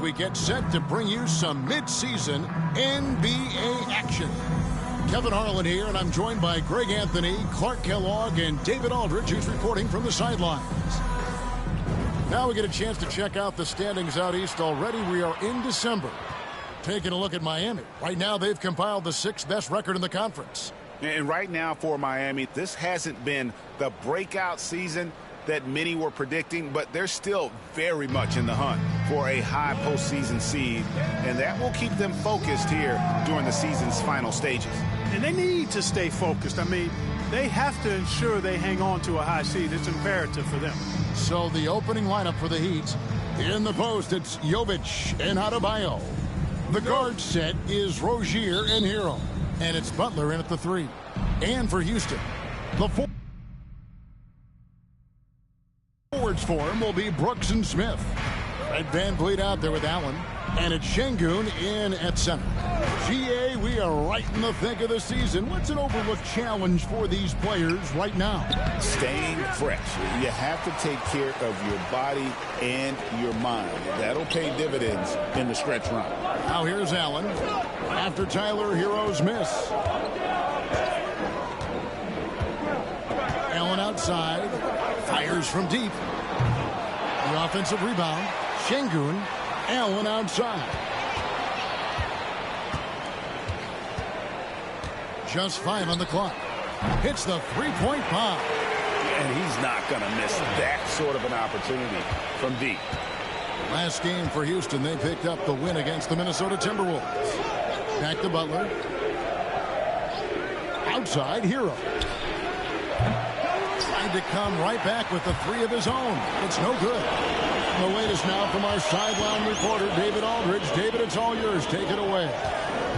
We get set to bring you some mid-season NBA action. Kevin Harlan here, and I'm joined by Greg Anthony, Clark Kellogg, and David Aldridge, who's reporting from the sidelines. Now we get a chance to check out the standings out east already. We are in December. Taking a look at Miami. Right now, they've compiled the 6th best record in the conference. And right now for Miami, this hasn't been the breakout season that many were predicting, but they're still very much in the hunt for a high postseason seed, and that will keep them focused here during the season's final stages. And they need to stay focused. I mean, they have to ensure they hang on to a high seed. It's imperative for them. So the opening lineup for the Heat. In the post, it's Jovic and Adebayo. The guard set is Rozier and Hero. And it's Butler in at the 3. And for Houston, the 4 forwards for him will be Brooks and Smith. Fred VanVleet out there with Allen. And it's Şengün in at center. GA, we are right in the thick of the season. What's an overlooked challenge for these players right now? Staying fresh. You have to take care of your body and your mind. That'll pay dividends in the stretch run. Now here's Allen. After Tyler Hero's miss. Allen outside. Fires from deep. The offensive rebound. Şengün. Allen outside. Just 5 on the clock. Hits the three-point bomb. And he's not going to miss that sort of an opportunity from deep. Last game for Houston, they picked up the win against the Minnesota Timberwolves. Back to Butler. Outside, Hero. Tried to come right back with the 3 of his own. It's no good. The latest now from our sideline reporter, David Aldridge. David, it's all yours. Take it away.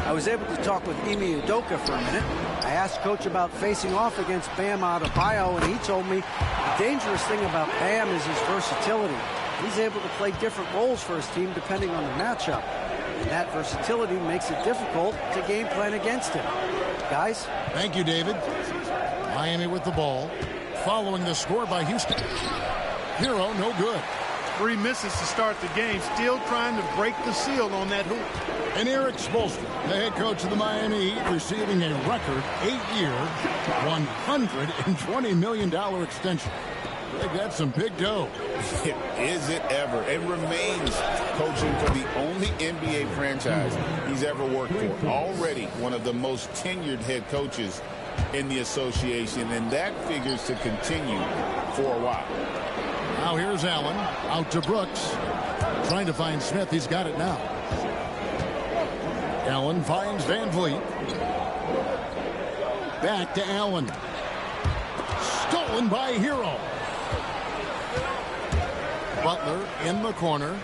I was able to talk with Ime Udoka for a minute. I asked Coach about facing off against Bam Adebayo, and he told me the dangerous thing about Bam is his versatility. He's able to play different roles for his team depending on the matchup. And that versatility makes it difficult to game plan against him. Guys? Thank you, David. Miami with the ball. Following the score by Houston. Hero, no good. 3 misses to start the game, still trying to break the seal on that hoop. And Erik Spoelstra, the head coach of the Miami Heat, receiving a record 8-year, $120 million extension. I think that's some big dough. Is it ever? It remains coaching for the only NBA franchise he's ever worked for. Already one of the most tenured head coaches in the association, and that figures to continue for a while. Now here's Allen, out to Brooks. Trying to find Smith, he's got it now. Allen finds VanVleet. Back to Allen. Stolen by Hero. Butler in the corner.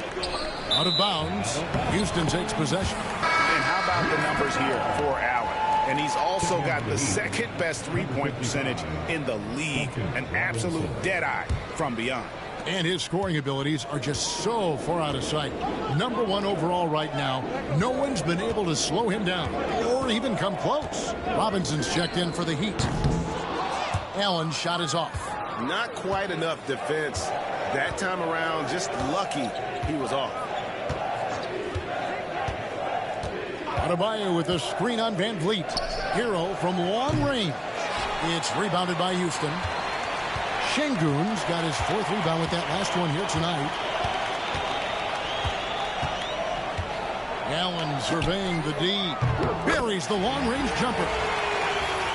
Out of bounds. Houston takes possession. And how about the numbers here for Allen? And he's also got the 2nd best three-point percentage in the league. An absolute deadeye from beyond. And his scoring abilities are just so far out of sight. Number 1 overall right now. No one's been able to slow him down or even come close. Robinson's checked in for the Heat. Allen's shot is off. Not quite enough defense that time around. Just lucky he was off. Adebayo with a screen on VanVleet. Hero from long range. It's rebounded by Houston. Şengün's got his 4th rebound with that last one here tonight. Allen surveying the D. Buries the long-range jumper.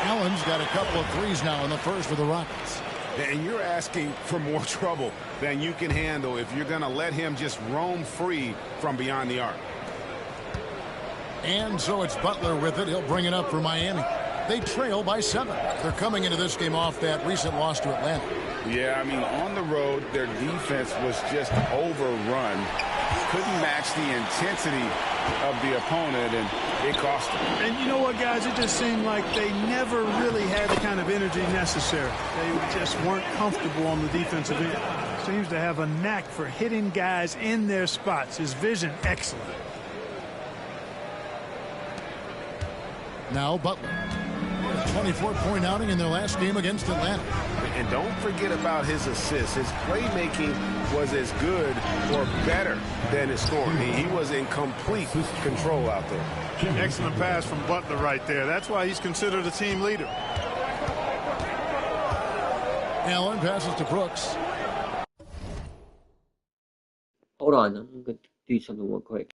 Allen's got a couple of threes now in the first for the Rockets. And you're asking for more trouble than you can handle if you're going to let him just roam free from beyond the arc. And so it's Butler with it. He'll bring it up for Miami. They trail by 7. They're coming into this game off that recent loss to Atlanta. Yeah, I mean, on the road, their defense was just overrun. Couldn't match the intensity of the opponent, and it cost them. And you know what, guys? It just seemed like they never really had the kind of energy necessary. They just weren't comfortable on the defensive end. Seems to have a knack for hitting guys in their spots. His vision, excellent. Now Butler. A 24-point outing in their last game against Atlanta. And don't forget about his assists. His playmaking was as good or better than his scoring. He was in complete control out there. Excellent pass from Butler right there. That's why he's considered a team leader. Allen passes to Brooks. Hold on, I'm going to do something real quick.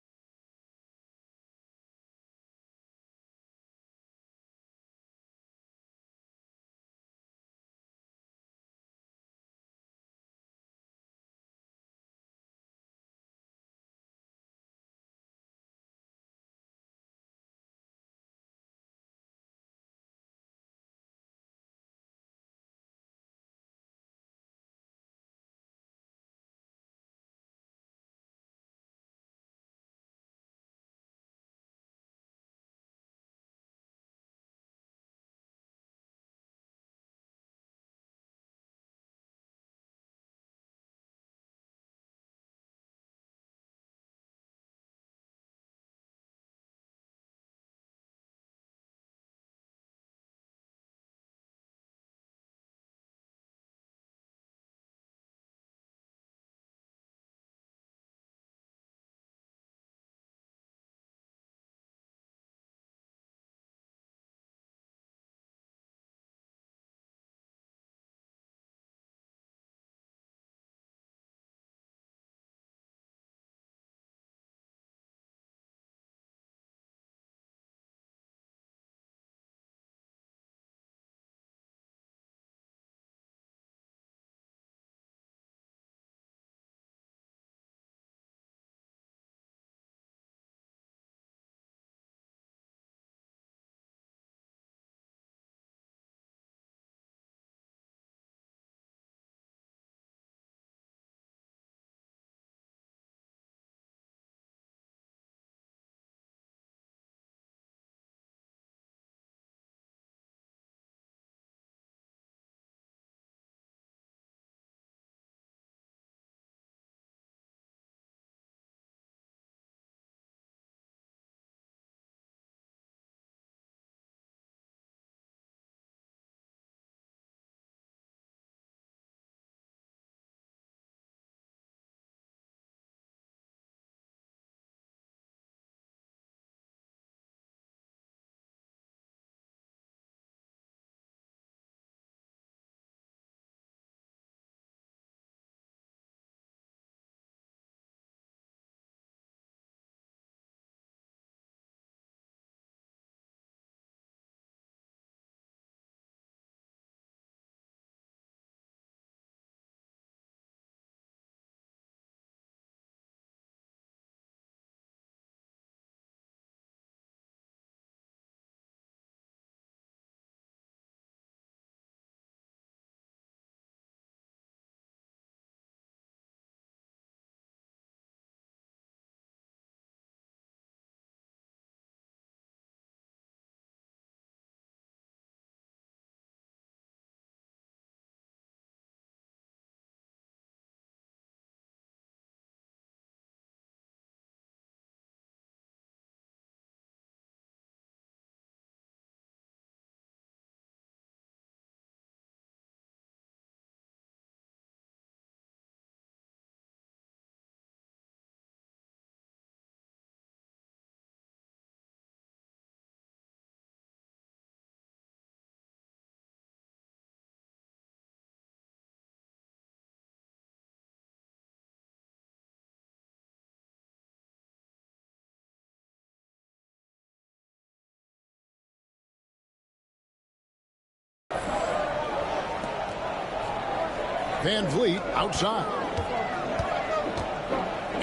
Van Vliet outside.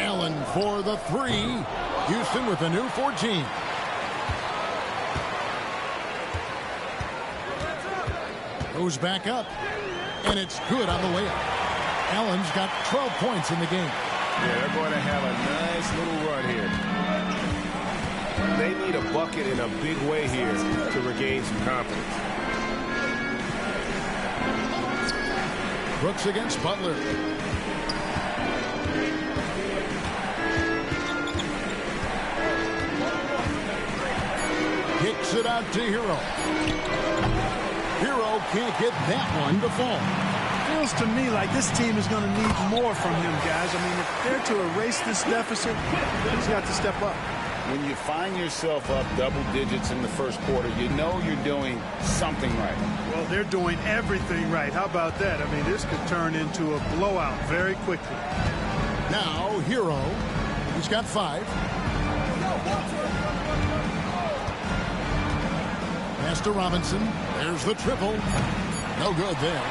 Allen for the three. Houston with a new 14. Goes back up. And it's good on the layup. Allen's got 12 points in the game. Yeah, they're going to have a nice little run here. They need a bucket in a big way here to regain some confidence. Brooks against Butler. Kicks it out to Hero. Hero can't get that one to fall. Feels to me like this team is going to need more from him, guys. I mean, if they're to erase this deficit, he's got to step up. When you find yourself up double digits in the first quarter, you know you're doing something right. Well, they're doing everything right. How about that? I mean, this could turn into a blowout very quickly. Now, Hero. He's got 5. Pass to Robinson. There's the triple. No good there.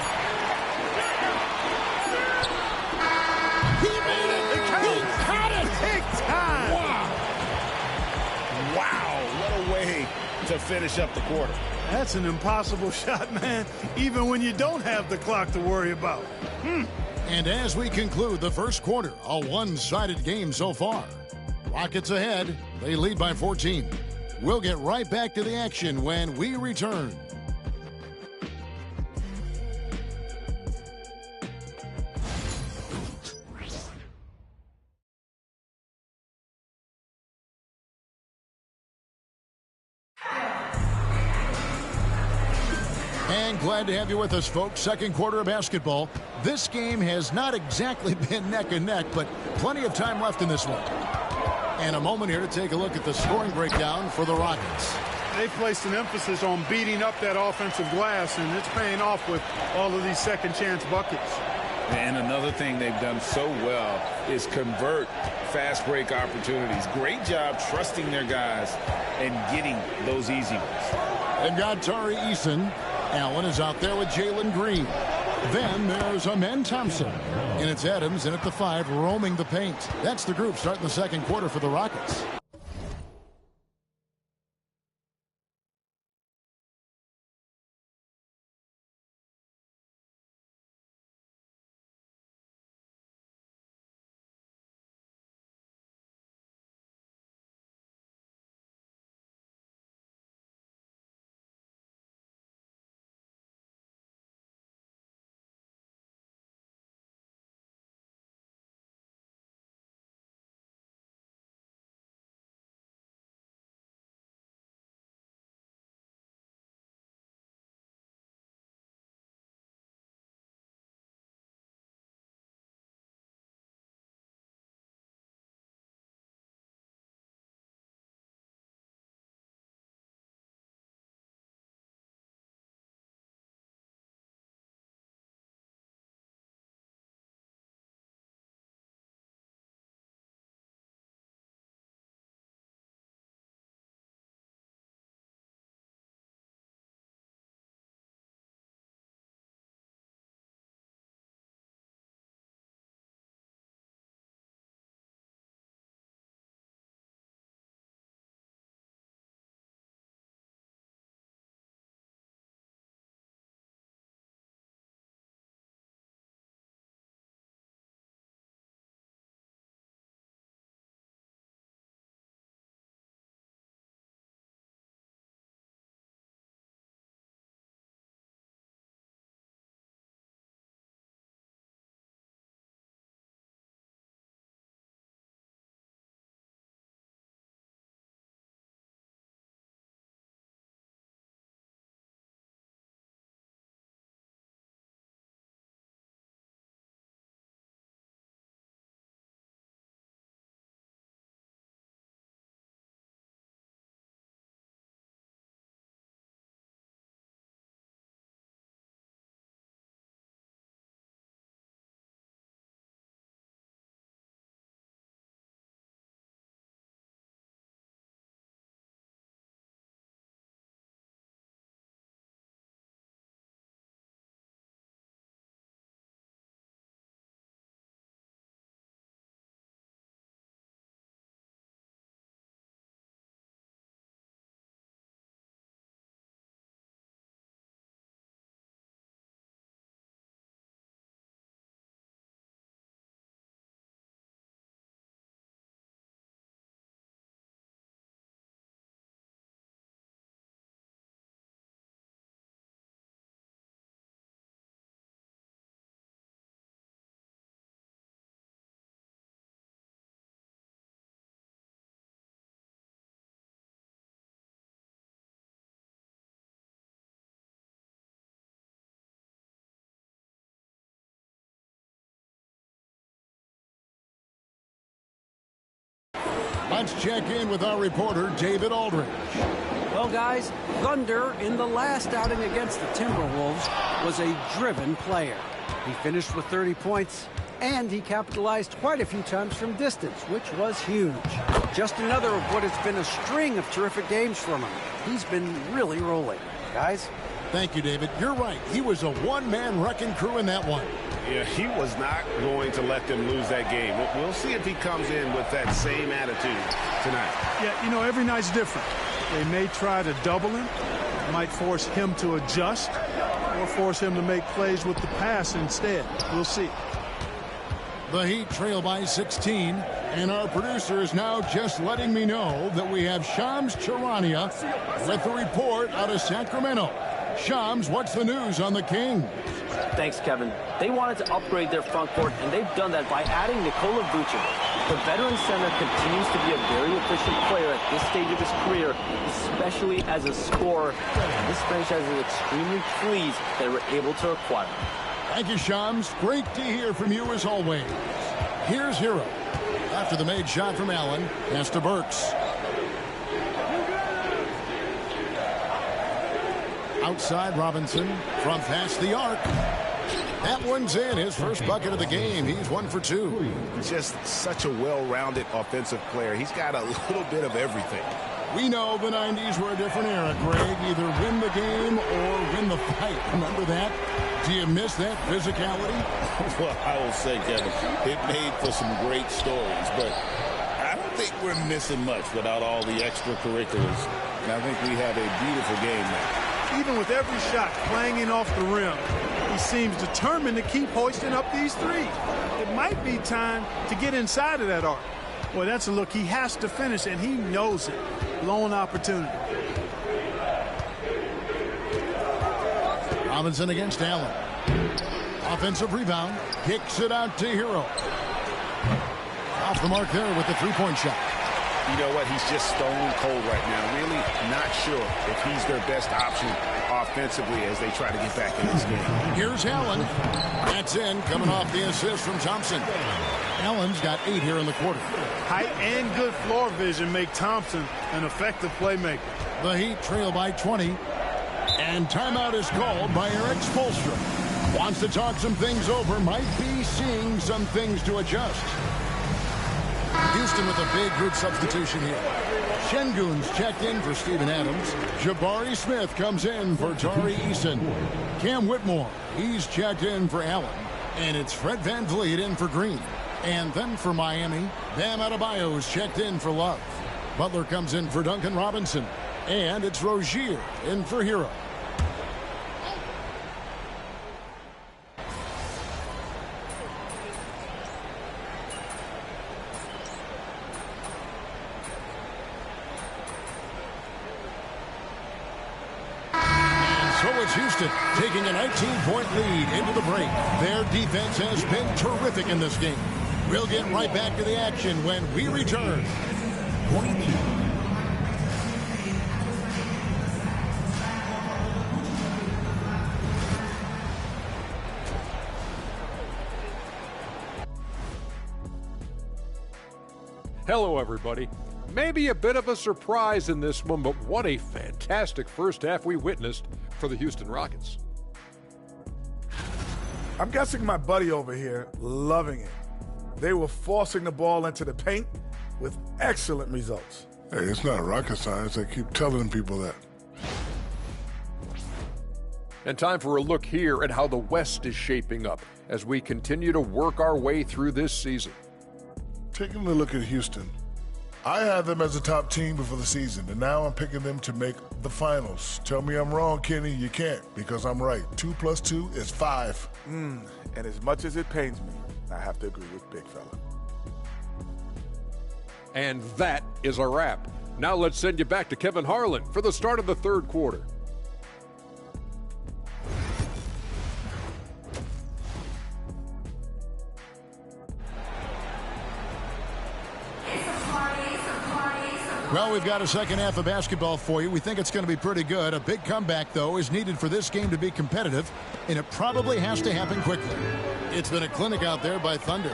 He made it. He caught it. Big time. Wow, what a way to finish up the quarter. That's an impossible shot, man, even when you don't have the clock to worry about. And as we conclude the first quarter, a one-sided game so far. Rockets ahead. They lead by 14. We'll get right back to the action when we return. And glad to have you with us, folks. Second quarter of basketball. This game has not exactly been neck and neck, but plenty of time left in this one. And a moment here to take a look at the scoring breakdown for the Rockets. They've placed an emphasis on beating up that offensive glass, and it's paying off with all of these second-chance buckets. And another thing they've done so well is convert fast break opportunities. Great job trusting their guys and getting those easy ones. They've got Tari Eason. Allen is out there with Jalen Green. Then there's Amen Thompson. And it's Adams in at the 5 roaming the paint. That's the group starting the second quarter for the Rockets. Let's check in with our reporter, David Aldridge. Well, guys, Thunder in the last outing against the Timberwolves was a driven player. He finished with 30 points, and he capitalized quite a few times from distance, which was huge. Just another of what has been a string of terrific games from him. He's been really rolling. Guys? Thank you, David. You're right. He was a one-man wrecking crew in that one. Yeah, he was not going to let them lose that game. We'll see if he comes in with that same attitude tonight. Yeah, you know, every night's different. They may try to double him, might force him to adjust, or force him to make plays with the pass instead. We'll see. The Heat trail by 16, and our producer is now just letting me know that we have Shams Charania with the report out of Sacramento. Shams, what's the news on the Kings? Thanks, Kevin. They wanted to upgrade their front court, and they've done that by adding Nikola Vucevic. The veteran center continues to be a very efficient player at this stage of his career, especially as a scorer. And this franchise is extremely pleased they were able to acquire him. Thank you, Shams. Great to hear from you as always. Here's Hero. After the made shot from Allen, pass to Burks. Outside Robinson from past the arc. That one's in. His first bucket of the game. He's 1 for 2. Just such a well-rounded offensive player. He's got a little bit of everything. We know the 90s were a different era, Greg. Either win the game or win the fight. Remember that? Do you miss that physicality? Well, I will say, Kevin, it made for some great stories, but I don't think we're missing much without all the extracurriculars. And I think we have a beautiful game now. Even with every shot clanging off the rim, he seems determined to keep hoisting up these threes. It might be time to get inside of that arc. Boy, that's a look he has to finish, and he knows it. Lone opportunity. Robinson against Allen. Offensive rebound. Kicks it out to Hero. Off the mark there with the three-point shot. You know what? He's just stone cold right now. Really not sure if he's their best option offensively as they try to get back in this game. Here's Allen. That's in, coming off the assist from Thompson. Allen's got 8 here in the quarter. Height and good floor vision make Thompson an effective playmaker. The Heat trail by 20. And timeout is called by Eric Spoelstra. Wants to talk some things over. Might be seeing some things to adjust. Houston with a big group substitution here. Şengün's checked in for Steven Adams. Jabari Smith comes in for Tari Eason. Cam Whitmore, he's checked in for Allen. And it's Fred VanVleet in for Green. And then for Miami, Bam Adebayo is checked in for Love. Butler comes in for Duncan Robinson. And it's Rozier in for Hero. Houston taking a 19-point lead into the break. Their defense has been terrific in this game. We'll get right back to the action when we return. Hello, everybody. Maybe a bit of a surprise in this one, but what a fantastic first half we witnessed for the Houston Rockets. I'm guessing my buddy over here loving it. They were forcing the ball into the paint with excellent results. Hey, it's not rocket science. I keep telling people that. And time for a look here at how the West is shaping up as we continue to work our way through this season. Taking a look at Houston, I had them as a top team before the season, and now I'm picking them to make the finals. Tell me I'm wrong, Kenny. You can't, because I'm right. 2 + 2 is 5. And as much as it pains me, I have to agree with Big Fella. And that is a wrap. Now let's send you back to Kevin Harlan for the start of the third quarter. Well, we've got a second half of basketball for you. We think it's going to be pretty good. A big comeback, though, is needed for this game to be competitive, and it probably has to happen quickly. It's been a clinic out there by Thunder.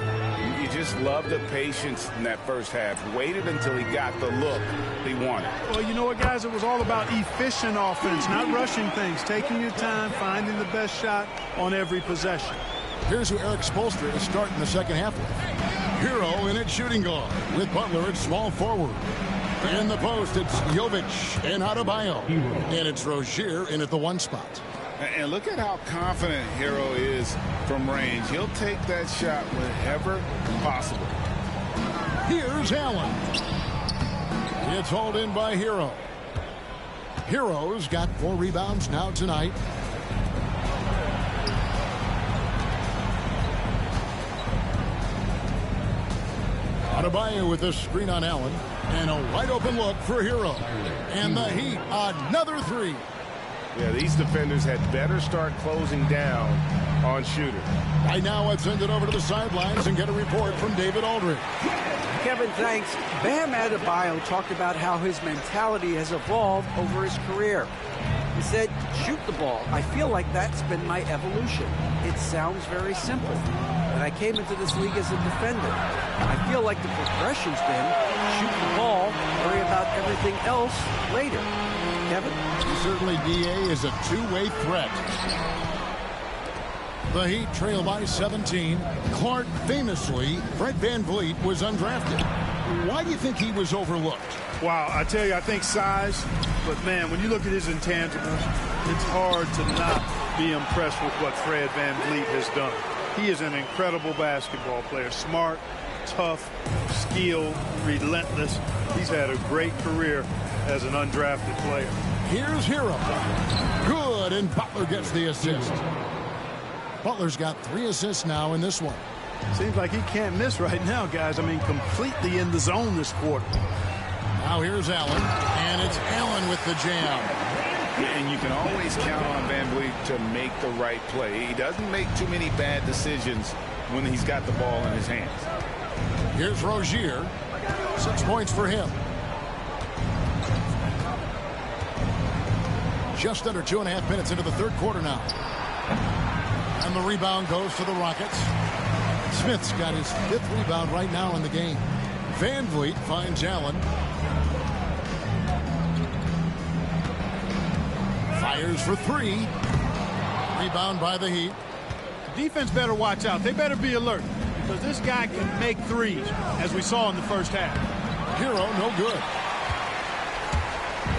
You just love the patience in that first half. Waited until he got the look he wanted. Well, you know what, guys? It was all about efficient offense, not rushing things, taking your time, finding the best shot on every possession. Here's who Eric Spoelstra is starting the second half with. Hero in at shooting guard, with Butler at small forward. In the post, it's Jovic and Adebayo. And it's Rozier in at the 1 spot. And look at how confident Hero is from range. He'll take that shot whenever possible. Here's Allen. It's hauled in by Hero. Hero's got 4 rebounds now tonight. Adebayo with this screen on Allen. And a wide open look for Hero. And the Heat, another 3. Yeah, these defenders had better start closing down on Shooter. Right now, let's send it over to the sidelines and get a report from David Aldridge. Kevin, thanks. Bam Adebayo talked about how his mentality has evolved over his career. He said, shoot the ball. I feel like that's been my evolution. It sounds very simple. But I came into this league as a defender. I feel like the progression's been shoot the ball, worry about everything else later. Kevin? Certainly, DA is a two-way threat. The Heat trail by 17. Clark famously, Fred VanVleet was undrafted. Why do you think he was overlooked? Wow, I tell you, I think size, but man, when you look at his intangibles, it's hard to not be impressed with what Fred VanVleet has done. He is an incredible basketball player. Smart, tough, skilled, relentless. He's had a great career as an undrafted player. Here's Hero. Good, and Butler gets the assist. Butler's got 3 assists now in this one. Seems like he can't miss right now, guys. I mean, completely in the zone this quarter. Now here's Allen, and it's Allen with the jam. And you can always count on VanVleet to make the right play. He doesn't make too many bad decisions when he's got the ball in his hands. Here's Rozier. 6 points for him. Just under 2.5 minutes into the third quarter now. And the rebound goes to the Rockets. Smith's got his 5th rebound right now in the game. VanVleet finds Allen. Fires for 3. Rebound by the Heat. The defense better watch out. They better be alert because this guy can make threes, as we saw in the first half. Hero, no good.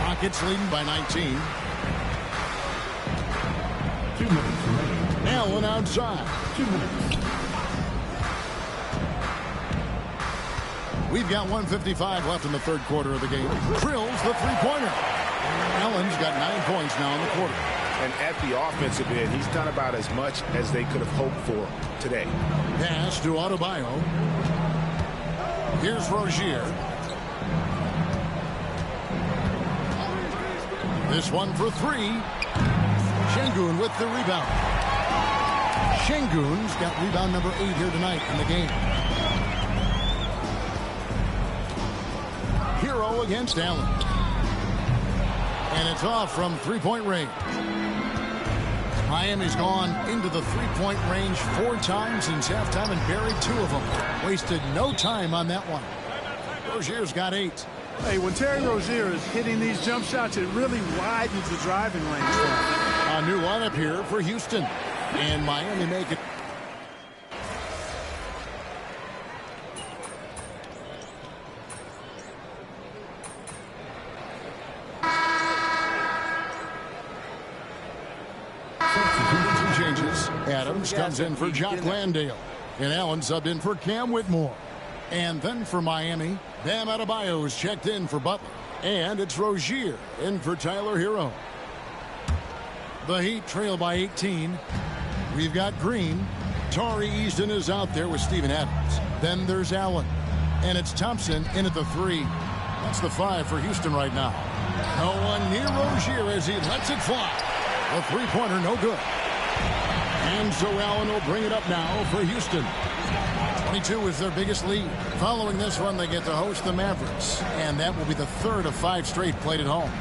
Rockets leading by 19. 2 minutes remaining. Allen outside. 2 minutes. We've got 1:55 left in the third quarter of the game. Drills the three-pointer. Allen's got 9 points now in the quarter. And at the offensive end, he's done about as much as they could have hoped for today. Pass to Adebayo. Here's Rozier. This one for 3. Şengün with the rebound. Şengün's got rebound number 8 here tonight in the game. Hero against Allen. And it's off from three-point range. Miami's gone into the three-point range 4 times since halftime and buried 2 of them. Wasted no time on that one. Rozier's got 8. Hey, when Terry Rozier is hitting these jump shots, it really widens the driving lane for him. A new lineup here for Houston. And Miami make it. Changes. Adams comes in for Jock Landale. And Allen subbed in for Cam Whitmore. And then for Miami, Bam Adebayo is checked in for Butler. And it's Rozier in for Tyler Hero. The Heat trail by 18. We've got Green. Tari Easton is out there with Steven Adams. Then there's Allen. And it's Thompson in at the 3. That's the 5 for Houston right now. No one near Rozier as he lets it fly. A three-pointer, no good. And so Allen will bring it up now for Houston. 22 is their biggest lead. Following this one, they get to host the Mavericks. And that will be the 3rd of 5 straight played at home.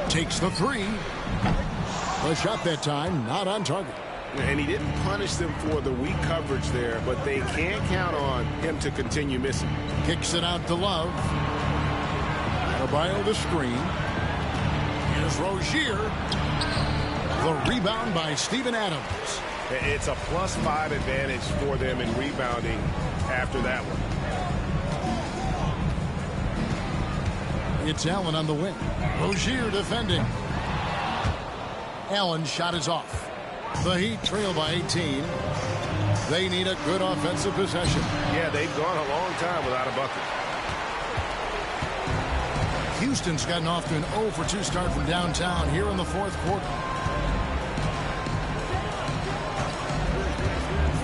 Takes the 3. The shot that time, not on target. And he didn't punish them for the weak coverage there, but they can't count on him to continue missing. Kicks it out to Love. Adebayo the screen. Here's Rozier. The rebound by Steven Adams. It's a +5 advantage for them in rebounding after that one. It's Allen on the wing. Rozier defending. Allen's shot is off. The Heat trail by 18. They need a good offensive possession. Yeah, they've gone a long time without a bucket. Houston's gotten off to an 0-for-2 start from downtown here in the fourth quarter.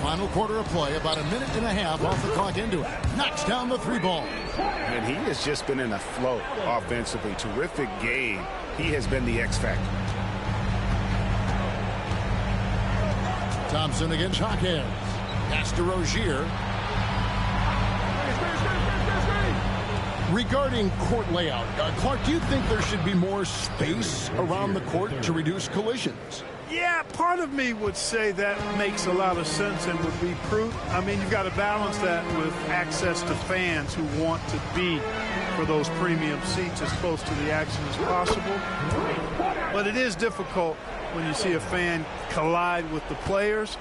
Final quarter of play, about a minute and a half off the clock into it. Knocks down the 3 ball. And he has just been in a flow offensively. Terrific game. He has been the X factor. Thompson against Hawkins. Pass to Rozier. Regarding court layout, Clark, do you think there should be more space around the court to reduce collisions? Yeah, part of me would say that makes a lot of sense and would be prudent. I mean, you've got to balance that with access to fans who want to be for those premium seats as close to the action as possible. But it is difficult when you see a fan collide with the players.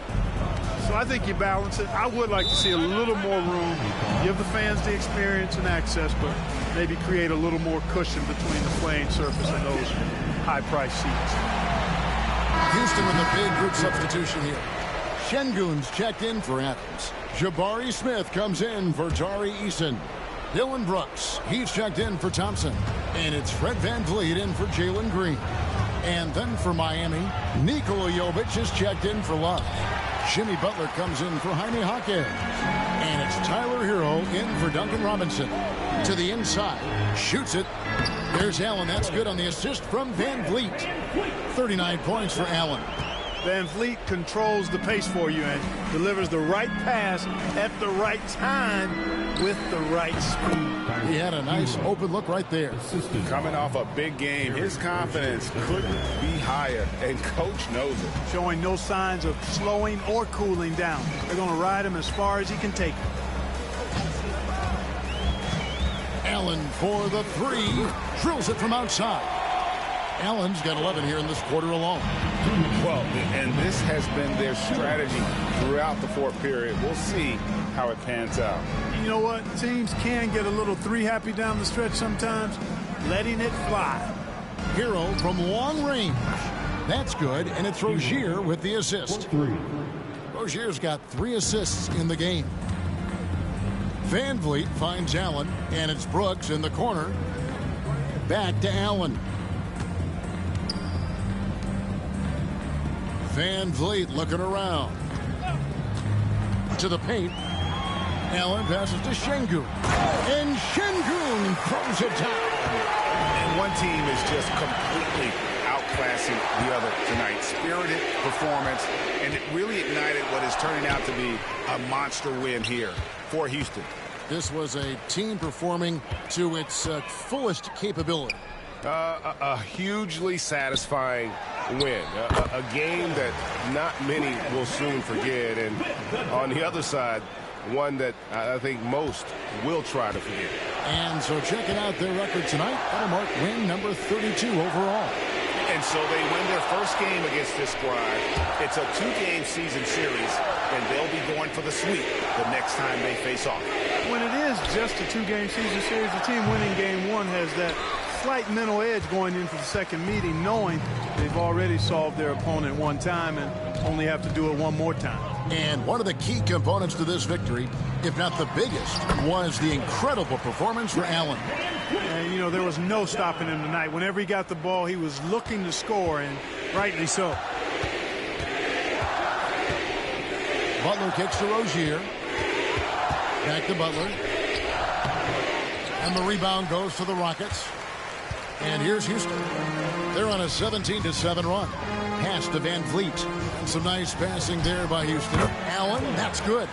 So I think you balance it. I would like to see a little more room. Give the fans the experience and access, but maybe create a little more cushion between the playing surface and those high-priced seats. Houston with a big group substitution here. Şengün's checked in for Adams. Jabari Smith comes in for Tari Eason. Dylan Brooks, he's checked in for Thompson. And it's Fred VanVleet in for Jalen Green. And then for Miami, Nikola Jovic is checked in for Love. Jimmy Butler comes in for Jaime Hawkins. And it's Tyler Hero in for Duncan Robinson. To the inside, shoots it. There's Allen. That's good on the assist from VanVleet. 39 points for Allen. VanVleet controls the pace for you and delivers the right pass at the right time with the right speed. He had a nice open look right there. Coming off a big game, his confidence couldn't be higher, and coach knows it. Showing no signs of slowing or cooling down. They're going to ride him as far as he can take him. Allen for the 3. Drills it from outside. Allen's got 11 here in this quarter alone. Well, and this has been their strategy throughout the fourth period. We'll see how it pans out. You know what? Teams can get a little 3-happy down the stretch sometimes. Letting it fly. Hero from long range. That's good, and it's Rozier with the assist. Rozier's got 3 assists in the game. VanVleet finds Allen, and it's Brooks in the corner. Back to Allen. VanVleet looking around. To the paint. Allen passes to Şengün. And Şengün throws it down. And one team is just completely outclassing the other tonight. Spirited performance, and it really ignited what is turning out to be a monster win here for Houston. This was a team performing to its fullest capability. A hugely satisfying win. A game that not many will soon forget. And on the other side, one that I think most will try to forget. And so checking out their record tonight, that'll mark win number 32 overall. And so they win their first game against this squad. It's a 2-game season series, and they'll be going for the sweep the next time they face off. When it is just a 2-game season series, the team winning game 1 has that slight mental edge going into the second meeting, knowing they've already solved their opponent one time and only have to do it one more time. And one of the key components to this victory, if not the biggest, was the incredible performance for Allen. And, you know, there was no stopping him tonight. Whenever he got the ball, he was looking to score, and rightly so. Butler kicks to Rozier. Back to Butler. And the rebound goes to the Rockets. And here's Houston. They're on a 17-7 run. Pass to VanVleet. And some nice passing there by Houston. Allen, that's good.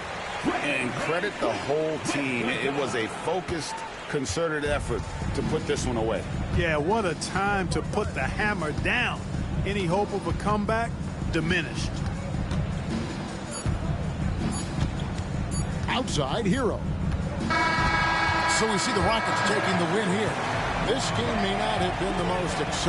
And credit the whole team. It was a focused, concerted effort to put this one away. Yeah, what a time to put the hammer down. Any hope of a comeback diminished. outside Hero. So we see the Rockets taking the win here. This game may not have been the most exciting.